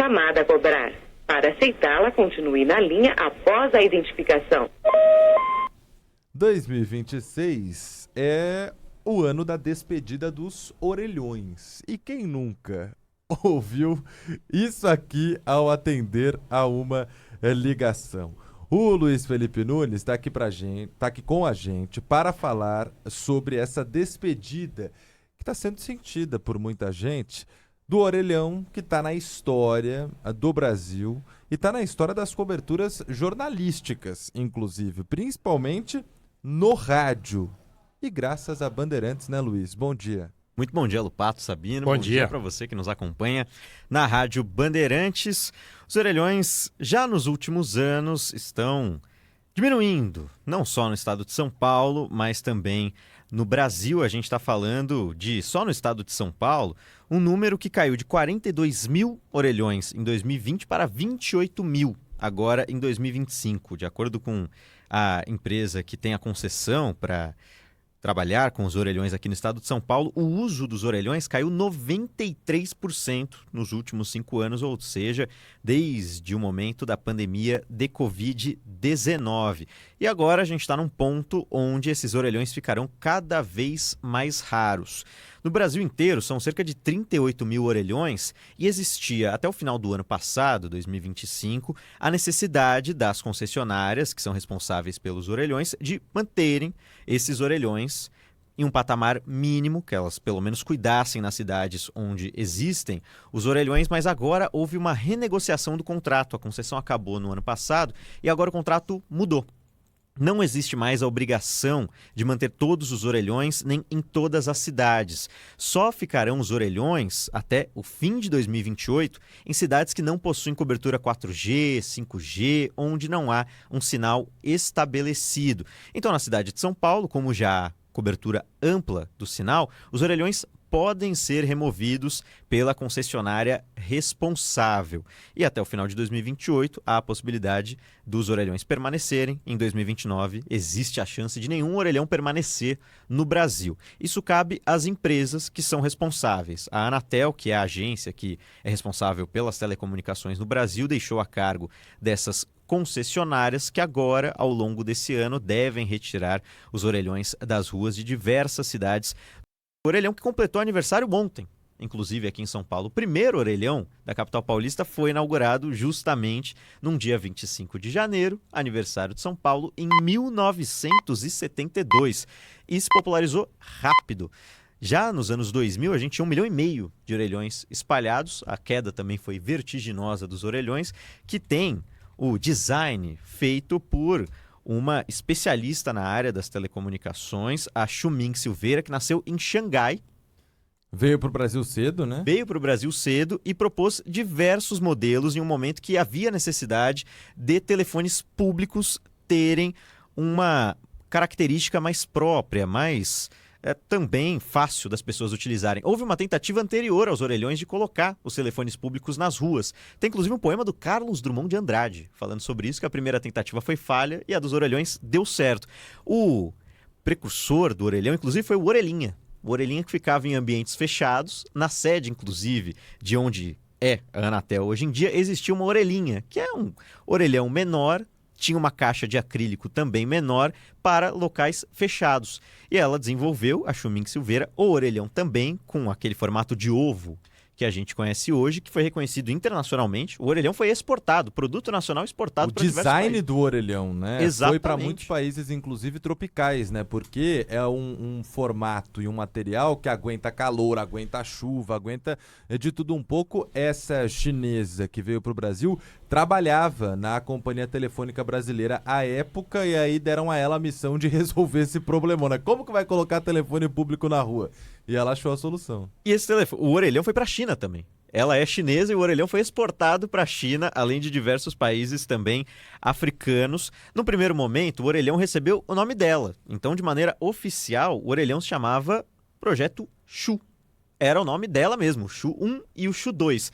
chamada a cobrar. Para aceitá-la, continue na linha após a identificação. 2026 é o ano da despedida dos orelhões. E quem nunca ouviu isso aqui ao atender a uma ligação? O Luiz Felipe Nunes está aqui com a gente para falar sobre essa despedida que está sendo sentida por muita gente do orelhão, que está na história do Brasil e está na história das coberturas jornalísticas, inclusive, principalmente no rádio. E graças a Bandeirantes, né, Luiz? Bom dia. Muito bom dia, Lupato, Sabino. Bom dia para você que nos acompanha na Rádio Bandeirantes. Os orelhões, já nos últimos anos, estão diminuindo, não só no estado de São Paulo, mas também no Brasil. A gente está falando de, só no estado de São Paulo, um número que caiu de 42 mil orelhões em 2020 para 28 mil agora em 2025. De acordo com a empresa que tem a concessão para trabalhar com os orelhões aqui no estado de São Paulo, o uso dos orelhões caiu 93% nos últimos 5 anos, ou seja, desde o momento da pandemia de Covid-19. E agora a gente está num ponto onde esses orelhões ficarão cada vez mais raros. No Brasil inteiro, são cerca de 38 mil orelhões e existia, até o final do ano passado, 2025, a necessidade das concessionárias, que são responsáveis pelos orelhões, de manterem esses orelhões em um patamar mínimo, que elas pelo menos cuidassem nas cidades onde existem os orelhões, mas agora houve uma renegociação do contrato. A concessão acabou no ano passado e agora o contrato mudou. Não existe mais a obrigação de manter todos os orelhões nem em todas as cidades. Só ficarão os orelhões até o fim de 2028 em cidades que não possuem cobertura 4G, 5G, onde não há um sinal estabelecido. Então, na cidade de São Paulo, como já há cobertura ampla do sinal, os orelhões podem ser removidos pela concessionária responsável. E até o final de 2028, há a possibilidade dos orelhões permanecerem. Em 2029, existe a chance de nenhum orelhão permanecer no Brasil. Isso cabe às empresas que são responsáveis. A Anatel, que é a agência que é responsável pelas telecomunicações no Brasil, deixou a cargo dessas concessionárias que agora, ao longo desse ano, devem retirar os orelhões das ruas de diversas cidades. O orelhão que completou aniversário ontem, inclusive aqui em São Paulo. O primeiro orelhão da capital paulista foi inaugurado justamente num dia 25 de janeiro, aniversário de São Paulo, em 1972. E se popularizou rápido. Já nos anos 2000, a gente tinha 1,5 milhão de orelhões espalhados. A queda também foi vertiginosa dos orelhões, que tem o design feito por uma especialista na área das telecomunicações, a Xiuming Silveira, que nasceu em Xangai. Veio para o Brasil cedo, né? Veio para o Brasil cedo e propôs diversos modelos em um momento que havia necessidade de telefones públicos terem uma característica mais própria, mais também fácil das pessoas utilizarem. Houve uma tentativa anterior aos orelhões de colocar os telefones públicos nas ruas. Tem inclusive um poema do Carlos Drummond de Andrade falando sobre isso, que a primeira tentativa foi falha e a dos orelhões deu certo. O precursor do orelhão, inclusive, foi o Orelhinha. O Orelhinha que ficava em ambientes fechados, na sede, inclusive, de onde é a Anatel hoje em dia, existia uma orelhinha, que é um orelhão menor, tinha uma caixa de acrílico também menor para locais fechados. E ela desenvolveu, a Xiuming Silveira, o orelhão também com aquele formato de ovo que a gente conhece hoje, que foi reconhecido internacionalmente. O orelhão foi exportado, produto nacional exportado para diversos países. O design do orelhão, né? Exatamente. Foi para muitos países, inclusive tropicais, né? Porque é um formato e um material que aguenta calor, aguenta chuva, aguenta de tudo um pouco. Essa chinesa que veio para o Brasil trabalhava na Companhia Telefônica Brasileira à época e aí deram a ela a missão de resolver esse problemona. Como que vai colocar telefone público na rua? E ela achou a solução. E esse telefone, o orelhão foi para a China também. Ela é chinesa e o orelhão foi exportado para a China, além de diversos países também africanos. No primeiro momento, o orelhão recebeu o nome dela. Então, de maneira oficial, o orelhão se chamava Projeto Xu. Era o nome dela mesmo, o Xu 1 e o Xu 2.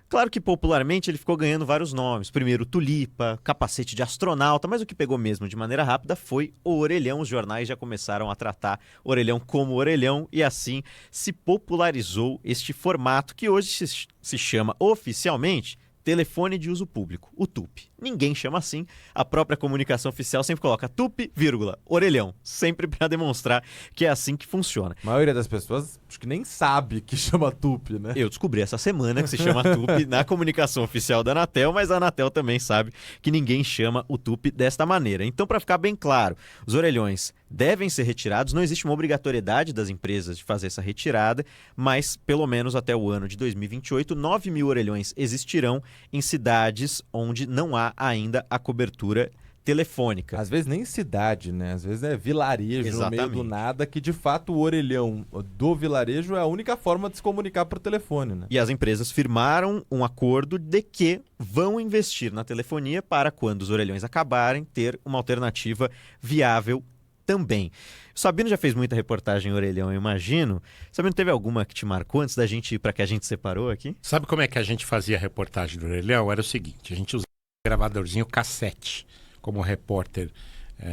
Claro que popularmente ele ficou ganhando vários nomes. Primeiro tulipa, capacete de astronauta, mas o que pegou mesmo de maneira rápida foi o orelhão. Os jornais já começaram a tratar o orelhão como orelhão e assim se popularizou este formato que hoje se chama oficialmente telefone de uso público, o TUP. Ninguém chama assim, a própria comunicação oficial sempre coloca TUP, vírgula, orelhão, sempre para demonstrar que é assim que funciona. A maioria das pessoas acho que nem sabe que chama TUP, né? Eu descobri essa semana que se chama TUP na comunicação oficial da Anatel, mas a Anatel também sabe que ninguém chama o TUP desta maneira. Então, para ficar bem claro, os orelhões devem ser retirados, não existe uma obrigatoriedade das empresas de fazer essa retirada, mas pelo menos até o ano de 2028, 9 mil orelhões existirão em cidades onde não há ainda a cobertura telefônica. Às vezes nem cidade, né? Às vezes é vilarejo Exatamente. no meio do nada, que de fato o orelhão do vilarejo é a única forma de se comunicar por telefone, né? E as empresas firmaram um acordo de que vão investir na telefonia para, quando os orelhões acabarem, ter uma alternativa viável também. O Sabino já fez muita reportagem em orelhão, eu imagino. Sabino, teve alguma que te marcou antes da gente ir para que a gente separou aqui? Sabe como é que a gente fazia a reportagem do orelhão? Era o seguinte, a gente usava um gravadorzinho cassete como repórter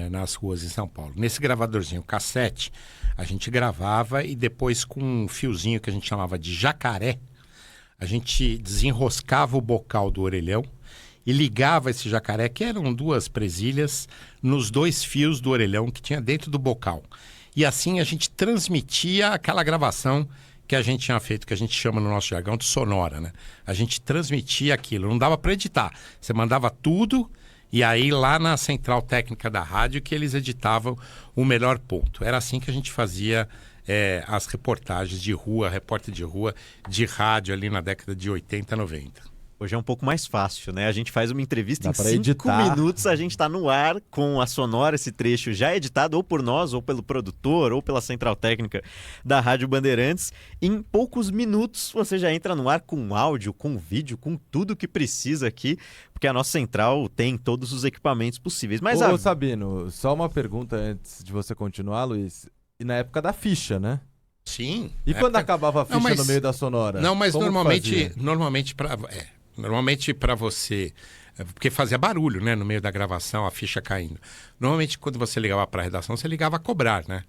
nas ruas em São Paulo. Nesse gravadorzinho cassete, a gente gravava e depois com um fiozinho que a gente chamava de jacaré, a gente desenroscava o bocal do orelhão e ligava esse jacaré, que eram 2 presilhas, nos 2 fios do orelhão que tinha dentro do bocal. E assim a gente transmitia aquela gravação que a gente tinha feito, que a gente chama no nosso jargão de sonora, né? A gente transmitia aquilo, não dava para editar. Você mandava tudo e aí lá na central técnica da rádio que eles editavam o melhor ponto. Era assim que a gente fazia as reportagens de rua, repórter de rua, de rádio ali na década de 80, 90. Hoje é um pouco mais fácil, né? A gente faz uma entrevista Dá em pra 5 editar. minutos, a gente tá no ar com a sonora, esse trecho já editado ou por nós, ou pelo produtor, ou pela central técnica da Rádio Bandeirantes. Em poucos minutos você já entra no ar com áudio, com vídeo, com tudo que precisa aqui, porque a nossa central tem todos os equipamentos possíveis. Mas Ô, Sabino, só uma pergunta antes de você continuar, Luiz. E na época da ficha, né? Sim. E quando acabava a ficha Não, mas- no meio da sonora? Não, mas Como que fazia? normalmente para você, porque fazia barulho, né, no meio da gravação, a ficha caindo. Normalmente quando você ligava para a redação, você ligava a cobrar, né?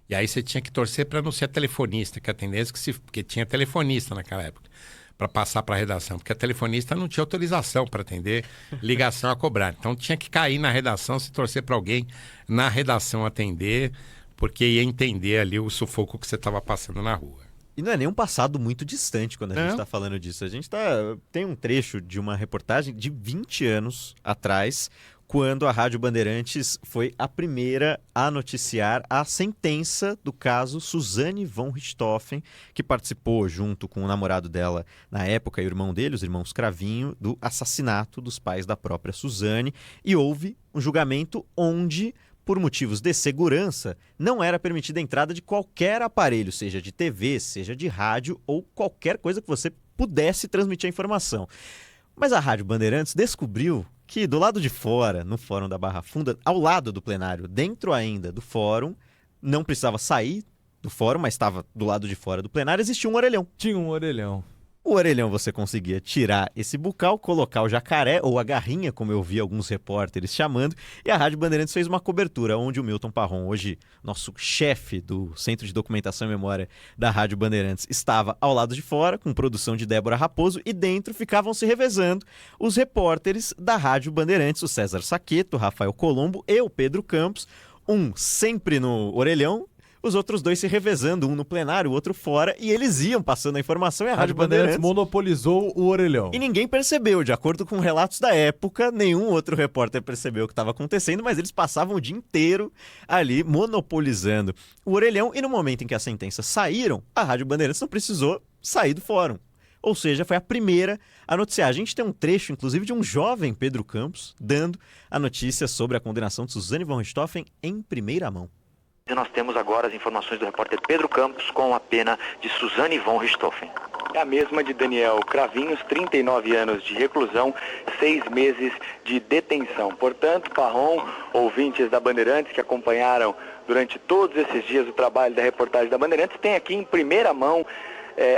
E aí você tinha que torcer para não ser telefonista, que a tendência porque tinha telefonista naquela época, para passar para a redação, porque a telefonista não tinha autorização para atender ligação a cobrar. Então tinha que cair na redação, se torcer para alguém na redação atender, porque ia entender ali o sufoco que você estava passando na rua. E não é nem um passado muito distante quando a gente está falando disso. A gente tem um trecho de uma reportagem de 20 anos atrás, quando a Rádio Bandeirantes foi a primeira a noticiar a sentença do caso Suzane von Richthofen, que participou junto com o namorado dela na época e o irmão dele, os irmãos Cravinho, do assassinato dos pais da própria Suzane. E houve um julgamento onde, por motivos de segurança, não era permitida a entrada de qualquer aparelho, seja de TV, seja de rádio ou qualquer coisa que você pudesse transmitir a informação. Mas a Rádio Bandeirantes descobriu que do lado de fora, no Fórum da Barra Funda, ao lado do plenário, dentro ainda do fórum, não precisava sair do fórum, mas estava do lado de fora do plenário, existia um orelhão. Tinha um orelhão. O orelhão você conseguia tirar esse bucal, colocar o jacaré ou a garrinha, como eu vi alguns repórteres chamando, e a Rádio Bandeirantes fez uma cobertura onde o Milton Parron, hoje nosso chefe do Centro de Documentação e Memória da Rádio Bandeirantes, estava ao lado de fora, com produção de Débora Raposo, e dentro ficavam se revezando os repórteres da Rádio Bandeirantes, o César Saqueto, o Rafael Colombo e o Pedro Campos, um sempre no orelhão, os outros 2 se revezando, um no plenário, o outro fora, e eles iam passando a informação e a Rádio Bandeirantes monopolizou o orelhão. e ninguém percebeu. De acordo com relatos da época, nenhum outro repórter percebeu o que estava acontecendo, mas eles passavam o dia inteiro ali monopolizando o orelhão. E no momento em que as sentenças saíram, a Rádio Bandeirantes não precisou sair do fórum. Ou seja, foi a primeira a noticiar. A gente tem um trecho, inclusive, de um jovem Pedro Campos dando a notícia sobre a condenação de Suzane von Richthofen em primeira mão. E nós temos agora as informações do repórter Pedro Campos com a pena de Suzane von Richthofen. É a mesma de Daniel Cravinhos, 39 anos de reclusão, 6 meses de detenção. Portanto, Parron, ouvintes da Bandeirantes que acompanharam durante todos esses dias o trabalho da reportagem da Bandeirantes, tem aqui em primeira mão,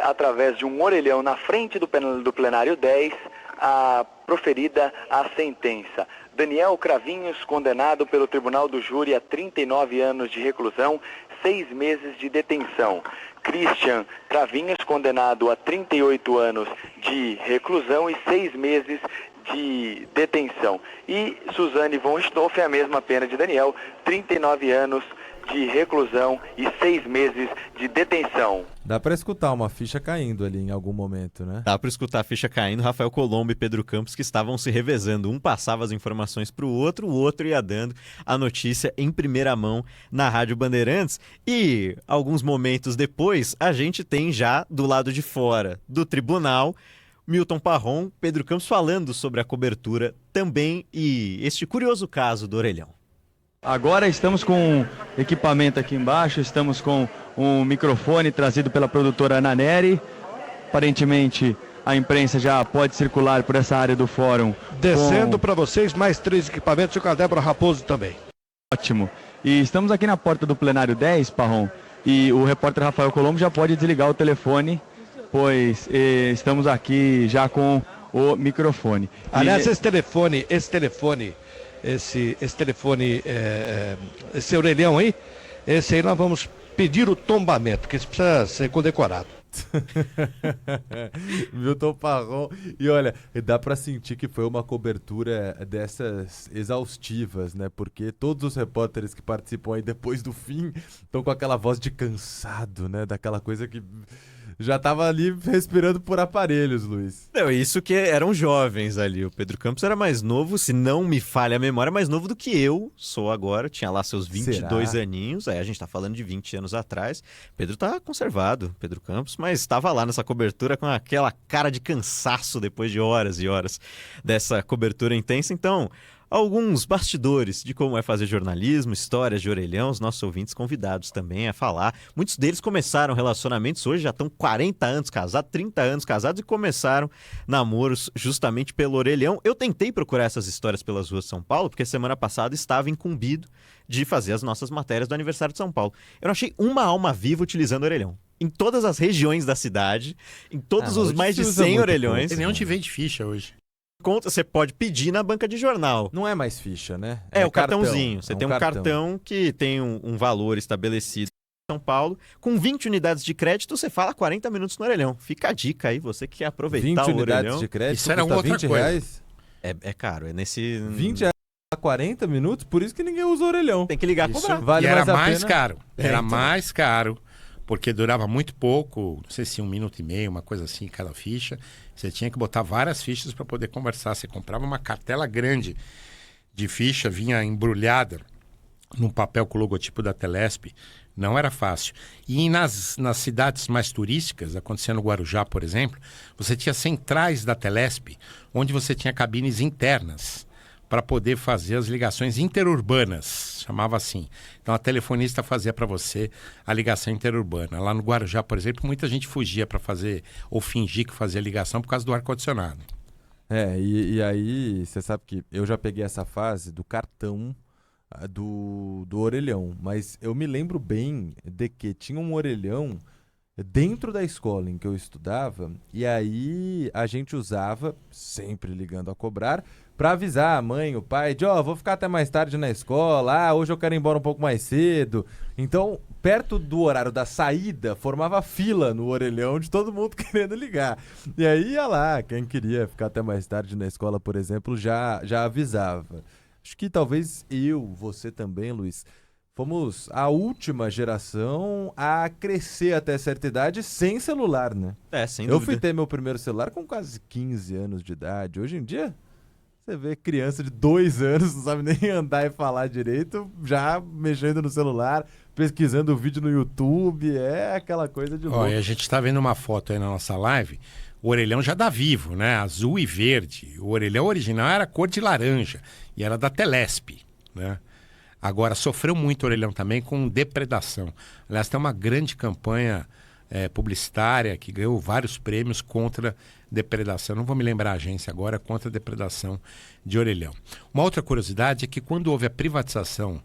através de um orelhão na frente do plenário 10, a proferida a sentença. Daniel Cravinhos, condenado pelo Tribunal do Júri a 39 anos de reclusão, 6 meses de detenção. Christian Cravinhos, condenado a 38 anos de reclusão e 6 meses de detenção. E Suzane von Richthofen, a mesma pena de Daniel, 39 anos de reclusão e 6 meses de detenção. Dá pra escutar uma ficha caindo ali em algum momento, né? Dá para escutar a ficha caindo. Rafael Colombo e Pedro Campos que estavam se revezando. Um passava as informações para o outro ia dando a notícia em primeira mão na Rádio Bandeirantes. E alguns momentos depois, a gente tem já do lado de fora do tribunal Milton Parron, Pedro Campos falando sobre a cobertura também e este curioso caso do orelhão. Agora estamos com equipamento aqui embaixo, estamos com um microfone trazido pela produtora Ana Neri. Aparentemente a imprensa já pode circular por essa área do fórum. Descendo para vocês mais 3 equipamentos e com a Débora Raposo também. Ótimo. E estamos aqui na porta do plenário 10, Parron, e o repórter Rafael Colombo já pode desligar o telefone, pois estamos aqui já com o microfone. Aliás, esse orelhão aí, esse aí nós vamos pedir o tombamento, que isso precisa ser condecorado. Milton Parron. E olha, dá pra sentir que foi uma cobertura dessas exaustivas, né? Porque todos os repórteres que participam aí depois do fim estão com aquela voz de cansado, né? Daquela coisa que já tava ali respirando por aparelhos, Luiz. Não, isso que eram jovens ali. O Pedro Campos era mais novo, se não me falha a memória, mais novo do que eu sou agora. Tinha lá seus 22 aninhos. A gente tá falando de 20 anos atrás. Pedro tá conservado, Pedro Campos, mas estava lá nessa cobertura com aquela cara de cansaço depois de horas e horas dessa cobertura intensa. Então, alguns bastidores de como é fazer jornalismo, histórias de orelhão, os nossos ouvintes convidados também a falar. Muitos deles começaram relacionamentos, hoje já estão 40 anos casados, 30 anos casados e começaram namoros justamente pelo orelhão. Eu tentei procurar essas histórias pelas ruas de São Paulo, porque semana passada estava incumbido de fazer as nossas matérias do aniversário de São Paulo. Eu não achei uma alma viva utilizando orelhão. Em todas as regiões da cidade, em todos os mais de 100 orelhões. Tem nem onde vende ficha hoje. Você pode pedir na banca de jornal. Não é mais ficha, né? É o cartãozinho. Você tem um cartão que tem um valor estabelecido em São Paulo. Com 20 unidades de crédito, você fala 40 minutos no orelhão. Fica a dica aí, você que quer aproveitar 20 o orelhão. 20 unidades de crédito, isso era custa outra 20 coisa. reais? É caro, é nesse... 20 reais a 40 minutos, por isso que ninguém usa orelhão. Tem que ligar a cobrar. Vale e era mais a pena. caro. Era então. mais caro, porque durava muito pouco, não sei se 1 minuto e meio, uma coisa assim, cada ficha. Você tinha que botar várias fichas para poder conversar. Você comprava uma cartela grande de ficha, vinha embrulhada num papel com o logotipo da Telesp. Não era fácil. E nas cidades mais turísticas, acontecendo no Guarujá, por exemplo, você tinha centrais da Telesp, onde você tinha cabines internas para poder fazer as ligações interurbanas, chamava assim. Então a telefonista fazia para você a ligação interurbana. Lá no Guarujá, por exemplo, muita gente fugia para fazer ou fingir que fazia ligação por causa do ar-condicionado. E aí, você sabe que eu já peguei essa fase do cartão do orelhão, mas eu me lembro bem de que tinha um orelhão dentro da escola em que eu estudava, e aí a gente usava, sempre ligando a cobrar, para avisar a mãe, o pai, de vou ficar até mais tarde na escola, hoje eu quero ir embora um pouco mais cedo. Então, perto do horário da saída, formava fila no orelhão de todo mundo querendo ligar. E aí ia lá, quem queria ficar até mais tarde na escola, por exemplo, já avisava. Acho que talvez você também, Luiz, fomos a última geração a crescer até certa idade sem celular, né? Sem Eu dúvida. fui ter meu primeiro celular com quase 15 anos de idade. Hoje em dia, você vê criança de 2 anos, não sabe nem andar e falar direito, já mexendo no celular, pesquisando vídeo no YouTube, é aquela coisa de louco. Olha, a gente está vendo uma foto aí na nossa live, o orelhão já dá vivo, né? Azul e verde. O orelhão original era cor de laranja e era da Telesp, né? Agora, sofreu muito o orelhão também com depredação. Aliás, tem uma grande campanha publicitária que ganhou vários prêmios contra depredação. Não vou me lembrar a agência agora, contra a depredação de orelhão. Uma outra curiosidade é que quando houve a privatização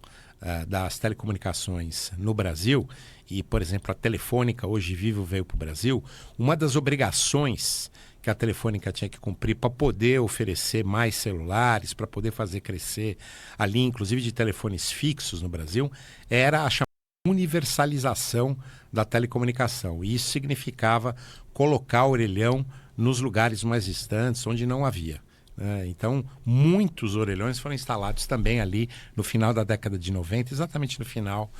das telecomunicações no Brasil, e, por exemplo, a Telefônica, hoje Vivo, veio para o Brasil, uma das obrigações que a Telefônica tinha que cumprir para poder oferecer mais celulares, para poder fazer crescer a linha, inclusive de telefones fixos no Brasil, era a chamada universalização da telecomunicação. E isso significava colocar o orelhão nos lugares mais distantes, onde não havia. Então, muitos orelhões foram instalados também ali no final da década de 90, exatamente no final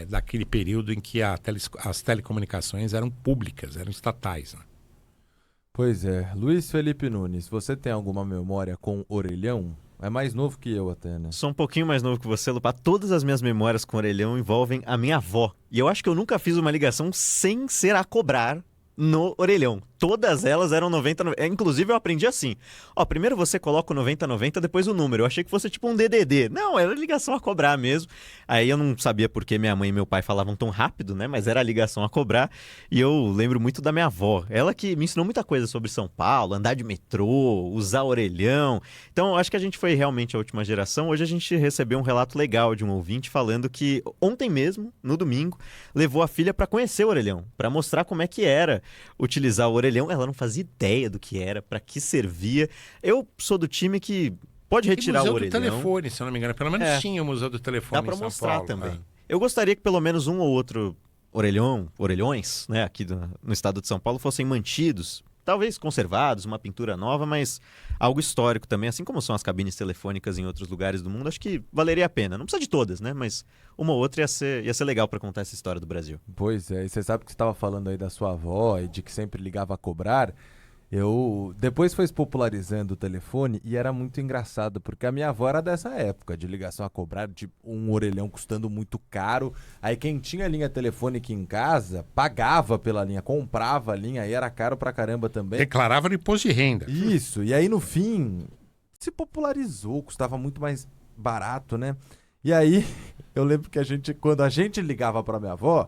daquele período em que as telecomunicações eram públicas, eram estatais. Né? Pois é. Luiz Felipe Nunes, você tem alguma memória com orelhão? É mais novo que eu até, né? Sou um pouquinho mais novo que você, Lupa. Todas as minhas memórias com orelhão envolvem a minha avó. E eu acho que eu nunca fiz uma ligação sem ser a cobrar no orelhão. Todas elas eram 9090. Inclusive eu aprendi assim. Primeiro você coloca o 9090, depois o número. Eu achei que fosse tipo um DDD. Não, era ligação a cobrar mesmo. Aí eu não sabia por que minha mãe e meu pai falavam tão rápido, né? Mas era a ligação a cobrar. E eu lembro muito da minha avó. Ela que me ensinou muita coisa sobre São Paulo, andar de metrô, usar orelhão. Então eu acho que a gente foi realmente a última geração. Hoje a gente recebeu um relato legal de um ouvinte falando que ontem mesmo, no domingo, levou a filha para conhecer o orelhão, para mostrar como é que era utilizar o orelhão. Ela não fazia ideia do que era, para que servia. Eu sou do time que pode retirar o orelhão. Museu do Telefone, se eu não me engano. Pelo menos tinha o Museu do Telefone Dá para em São mostrar Paulo, também. né? Eu gostaria que pelo menos um ou outro orelhões, né, aqui no estado de São Paulo fossem mantidos, talvez conservados, uma pintura nova, mas algo histórico também, assim como são as cabines telefônicas em outros lugares do mundo. Acho que valeria a pena. Não precisa de todas, né, mas uma ou outra ia ser legal para contar essa história do Brasil. Pois é, e você sabe que você estava falando aí da sua avó e de que sempre ligava a cobrar. Depois foi se popularizando o telefone e era muito engraçado, porque a minha avó era dessa época, de ligação a cobrar, de um orelhão custando muito caro. Aí quem tinha linha telefônica em casa, pagava pela linha, comprava a linha, aí era caro pra caramba também. Declarava no imposto de renda. Isso, e aí no fim se popularizou, custava muito mais barato, né? E aí eu lembro que quando a gente ligava pra minha avó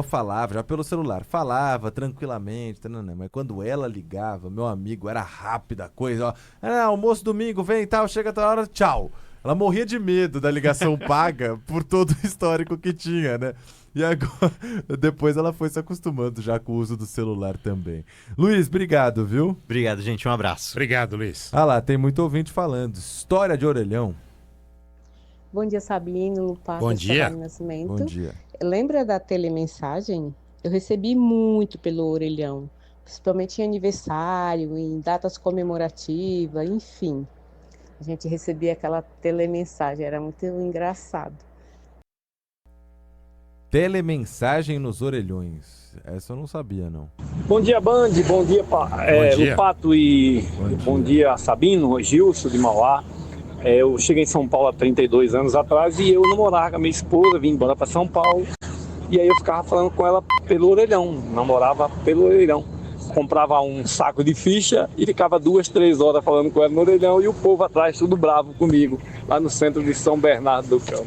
falava, já pelo celular, falava tranquilamente, mas quando ela ligava, meu amigo, era rápida a coisa, ó, almoço domingo, vem e tal, chega a hora, tchau. Ela morria de medo da ligação paga por todo o histórico que tinha, né? E agora, depois ela foi se acostumando já com o uso do celular também. Luiz, obrigado, viu? Obrigado, gente, um abraço. Obrigado, Luiz. Ah lá, tem muito ouvinte falando. História de orelhão. Bom dia, Sabino, Lupa. Bom dia. Nascimento. Bom dia. Lembra da telemensagem? Eu recebi muito pelo orelhão, principalmente em aniversário, em datas comemorativas, enfim. A gente recebia aquela telemensagem, era muito engraçado. Telemensagem nos orelhões. Essa eu não sabia, não. Bom dia, Band. Bom dia, Lupato e bom dia, Sabino, Gilson de Mauá. Eu cheguei em São Paulo há 32 anos atrás e eu namorava com a minha esposa, vim embora para São Paulo. E aí eu ficava falando com ela pelo orelhão, namorava pelo orelhão. Comprava um saco de ficha e ficava 2, 3 horas falando com ela no orelhão e o povo atrás tudo bravo comigo, lá no centro de São Bernardo do Campo.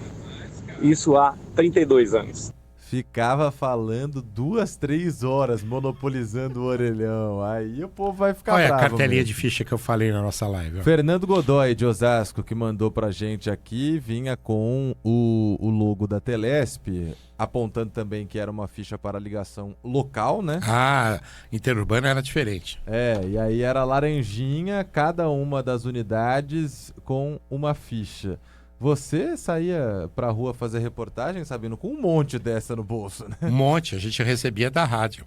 Isso há 32 anos. Ficava falando 2, 3 horas, monopolizando o orelhão. Aí o povo vai ficar bravo. Olha a cartelinha mesmo. de ficha que eu falei na nossa live. Ó. Fernando Godoy, de Osasco, que mandou pra gente aqui, vinha com o logo da Telesp, apontando também que era uma ficha para ligação local, né? Ah, interurbana era diferente. E aí era laranjinha, cada uma das unidades com uma ficha. Você saía pra rua fazer reportagem, Sabino, com um monte dessa no bolso, né? Um monte, a gente recebia da rádio.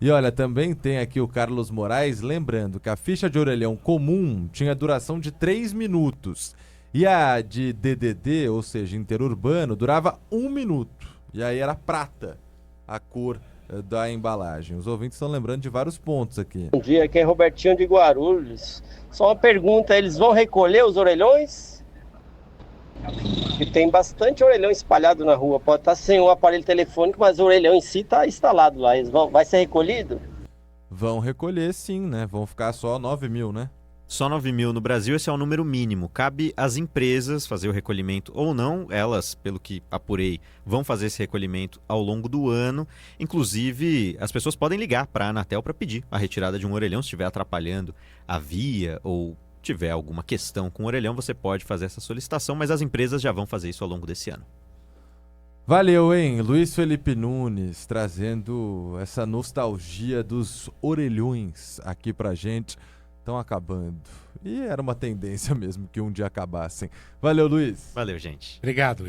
E olha, também tem aqui o Carlos Moraes, lembrando que a ficha de orelhão comum tinha duração de 3 minutos. E a de DDD, ou seja, interurbano, durava 1 minuto. E aí era prata a cor da embalagem. Os ouvintes estão lembrando de vários pontos aqui. Bom dia, aqui é Robertinho de Guarulhos. Só uma pergunta, eles vão recolher os orelhões? E tem bastante orelhão espalhado na rua. Pode estar sem o aparelho telefônico, mas o orelhão em si está instalado lá. Vai ser recolhido? Vão recolher sim, né? Vão ficar só 9 mil, né? Só 9 mil no Brasil, esse é o número mínimo. Cabe às empresas fazer o recolhimento ou não. Elas, pelo que apurei, vão fazer esse recolhimento ao longo do ano. Inclusive, as pessoas podem ligar para a Anatel para pedir a retirada de um orelhão se estiver atrapalhando a via ou tiver alguma questão com o orelhão, você pode fazer essa solicitação, mas as empresas já vão fazer isso ao longo desse ano. Valeu, hein? Luiz Felipe Nunes trazendo essa nostalgia dos orelhões aqui pra gente. Estão acabando. E era uma tendência mesmo que um dia acabassem. Valeu, Luiz. Valeu, gente. Obrigado, Luiz.